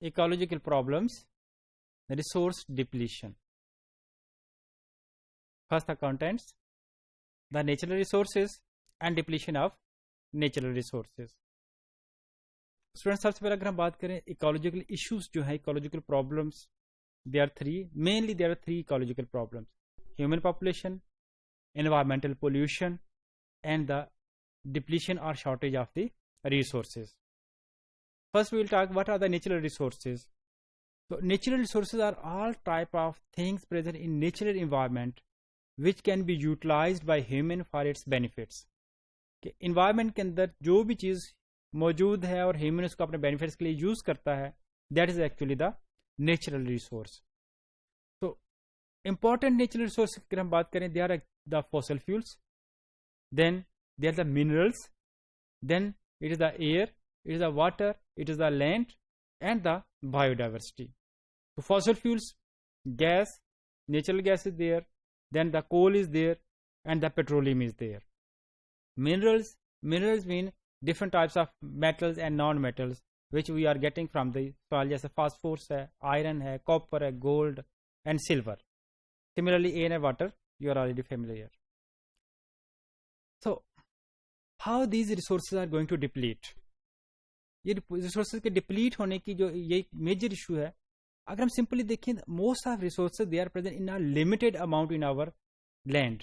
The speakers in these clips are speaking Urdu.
ecological problems, resource depletion. First, the contents, the natural resources and depletion of natural resources. Students, سب سے پہلے اگر ہم بات کریں ایکولوجیکل ایشوز جو ہیں, ecological problems, there are three ecological problems: human population, environmental pollution, and the depletion or shortage of the resources. First we will talk what are the natural resources. So natural resources are all type of things present in natural environment which can be utilized by human for its benefits. کہ انوائرمنٹ کے اندر جو بھی چیز موجود ہے اور ہیومن اس کو اپنے بینیفٹس کے لیے یوز کرتا ہے, that is actually the natural resource. تو امپورٹنٹ نیچرل ریسورس کی ہم بات کریں, they are the fossil fuels, then they are the minerals, then it is the air, it is the water, it is the land and the biodiversity. تو fossil fuels, gas, natural gas is there, then the coal is there and the petroleum is there. Minerals mean different types of metals and non-metals which we are getting from the soil, جیسے phosphorus ہے, iron ہے, copper ہے, gold and silver. Similarly air and water, you are already familiar. So how these resources are going to deplete? یہ ریسورسز کے ڈپلیٹ ہونے کی جو یہ میجر ایشو ہے, اگر ہم سمپلی دیکھیں, most of resources they are present in limited amount in our land,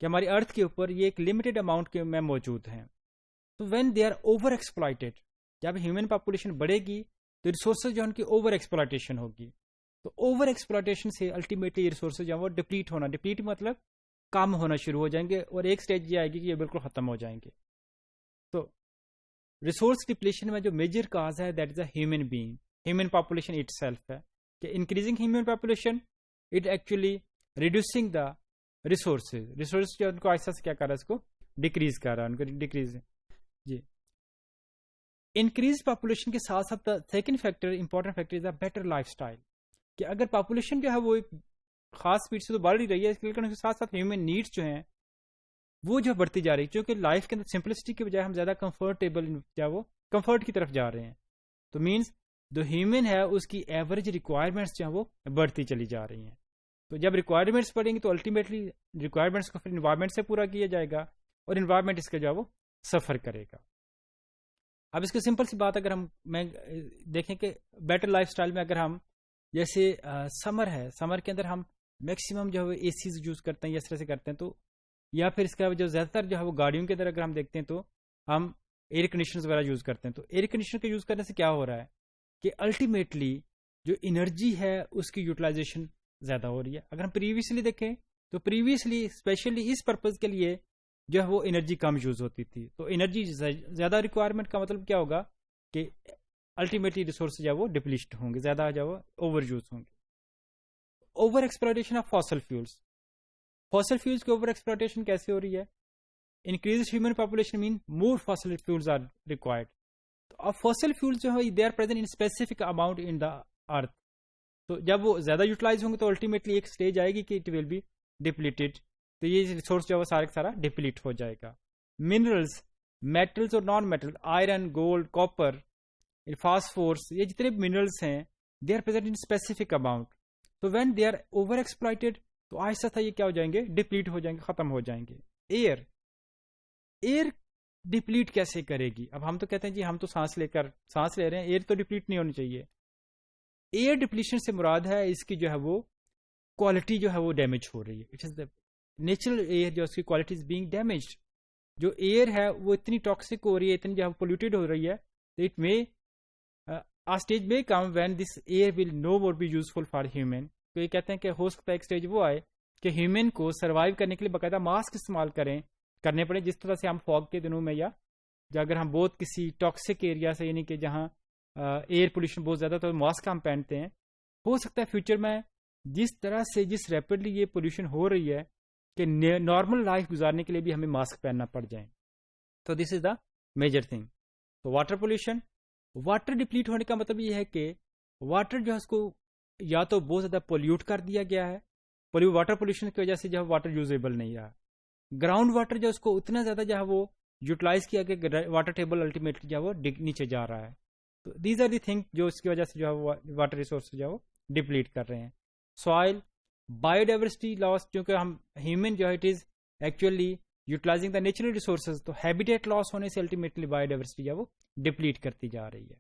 کہ ہماری ارتھ کے اوپر یہ ایک لمیٹڈ اماؤنٹ کے میں موجود ہیں. تو when they are over exploited, جب ہیومن پاپولیشن بڑھے گی تو ریسورسز جو ان کی اوور ایکسپلائٹیشن ہوگی. تو اوور ایکسپلائٹیشن سے الٹیمیٹلی ریسورسز جو ہیں وہ ڈپلیٹ ہونا, ڈپلیٹ مطلب کم ہونا شروع ہو جائیں گے, اور ایک سٹیج یہ آئے گی کہ یہ بالکل ختم ہو جائیں گے. تو ریسورس ڈپلیشن میں جو میجر کاز ہے that is a human being, human population it self ہے, کہ increasing human population it actually reducing the resources جو ان کو آہستہ سے کیا کر رہا ہے, اس کو ڈیکریز کر رہا ہے, ان کو ڈیکریز. جی, انکریز پاپولیشن کے ساتھ ساتھ second factor, important factor is a better life style. کہ اگر پاپولیشن جو ہے وہ ایک خاص اسپیڈ سے تو بڑھ ہی رہی ہے, لیکن اس کے ساتھ ساتھ ہیومن نیڈس جو ہیں وہ جو بڑھتی جا رہی ہے, کیونکہ لائف کے اندر سمپلسٹی کی بجائے ہم زیادہ کمفرٹیبل جو وہ کمفرٹ کی طرف جا رہے ہیں. تو مینس جو ہیومن ہے اس کی ایوریج ریکوائرمنٹس جو ہیں وہ بڑھتی چلی جا رہی ہیں. تو جب ریکوائرمنٹس بڑھیں گی تو الٹیمیٹلی ریکوائرمنٹس کو پھر انوائرمنٹ سے پورا کیا جائے گا, اور انوائرمنٹ اس کا جو ہے وہ سفر کرے گا. اب اس کی سمپل سی بات اگر ہم دیکھیں کہ بیٹر لائف اسٹائل میں اگر ہم جیسے سمر ہے, سمر کے اندر ہم میکسیمم جو ہے اے سیز یوز کرتے ہیں, یا اس طرح سے کرتے ہیں. تو یا پھر اس کا جو زیادہ تر جو ہے وہ گاڑیوں کے اندر اگر ہم دیکھتے ہیں تو ہم ایئر کنڈیشنرز وغیرہ یوز کرتے ہیں. تو ایئر کنڈیشنر کا یوز کرنے سے کیا ہو رہا ہے کہ الٹیمیٹلی جو انرجی ہے اس کی یوٹیلائزیشن زیادہ ہو رہی ہے. اگر ہم پریویسلی دیکھیں تو پریویسلی اسپیشلی اس پرپز کے لیے جو ہے وہ انرجی کم یوز ہوتی تھی. تو انرجی زیادہ ریکوائرمنٹ کا مطلب کیا ہوگا کہ الٹیمیٹلی ریسورس جو ہے وہ ڈپلیٹ ہوں گے, زیادہ جو ہے وہ اوور یوز ہوں گے. Over exploitation of fossil fuels, fossil fuels کی اوور ایکسپلائٹیشن کیسے ہو رہی ہے؟ Increase human population mean more fossil fuels are required. تو اب فاسل فیولز جو ہے they are present in specific amount in the earth. تو جب وہ زیادہ یوٹیلائز ہوں گے تو الٹیمیٹلی ایک اسٹیج آئے گی کہ اٹ ول بی ڈپلیٹڈ. تو یہ ریسورس جو ہے وہ سارا کا سارا ڈپلیٹ ہو جائے گا. منرلس, میٹلز اور non metal, iron, gold, copper, phosphorus, یہ جتنے بھی منرلس ہیں they are present in specific amount. تو when they are over exploited تو آہستہ آہستہ یہ کیا ہو جائیں گے, ڈپلیٹ ہو جائیں گے, ختم ہو جائیں گے. ایئر ڈپلیٹ کیسے کرے گی؟ اب ہم تو کہتے ہیں جی ہم تو سانس لے رہے ہیں, ایئر تو ڈپلیٹ نہیں ہونی چاہیے. ایئر ڈپلیشن سے مراد ہے اس کی جو ہے وہ کوالٹی جو ہے وہ ڈیمیج ہو رہی ہے. It is the natural air جو اس کی کوالٹی از بینگ ڈیمیجڈ. جو ایئر ہے وہ اتنی ٹاکسک ہو رہی ہے, اتنی جو ہے پولیوٹیڈ ہو رہی ہے, اٹ مے اسٹیج میں come when this air will no more be useful for human. تو یہ کہتے ہیں کہ ہو سکتا ہے ایک اسٹیج وہ آئے کہ ہیومن کو سروائیو کرنے کے لیے باقاعدہ ماسک استعمال کرنے پڑے, جس طرح سے ہم فاگ کے دنوں میں یا اگر ہم بہت کسی ٹاکسک ایریا سے, یعنی کہ جہاں ایئر پولوشن بہت زیادہ تو ماسک ہم پہنتے ہیں. ہو سکتا ہے فیوچر میں جس طرح سے جس ریپڈلی یہ پولوشن ہو رہی ہے کہ نارمل لائف گزارنے کے لیے بھی ہمیں ماسک پہننا پڑ جائیں. تو دس از دا میجر تھنگ. تو واٹر پولوشن, واٹر ڈپلیٹ ہونے کا مطلب یہ ہے کہ واٹر جو ہے اس کو یا تو بہت زیادہ پولیوٹ کر دیا گیا ہے, واٹر پولوشن کی وجہ سے جو ہے واٹر یوزیبل نہیں رہا. گراؤنڈ واٹر جو اس کو اتنا زیادہ جو ہے وہ یوٹیلائز کیا کہ واٹر ٹیبل الٹیمیٹلی جو ہے وہ نیچے جا رہا ہے. تو دیز آر دی تھنگ جو اس کی وجہ سے جو ہے واٹر ریسورس جو ہے وہ ڈپلیٹ کر رہے ہیں. سوائل بایو ڈائیورسٹی لاس، کیونکہ ہم ہیومن جو ہے it is actually utilising the natural resources, تو ہیبیٹیٹ لاس ہونے سے الٹیمیٹلی بایو ڈائیورسٹی جو ہے وہ ڈپلیٹ کرتی جا رہی ہے.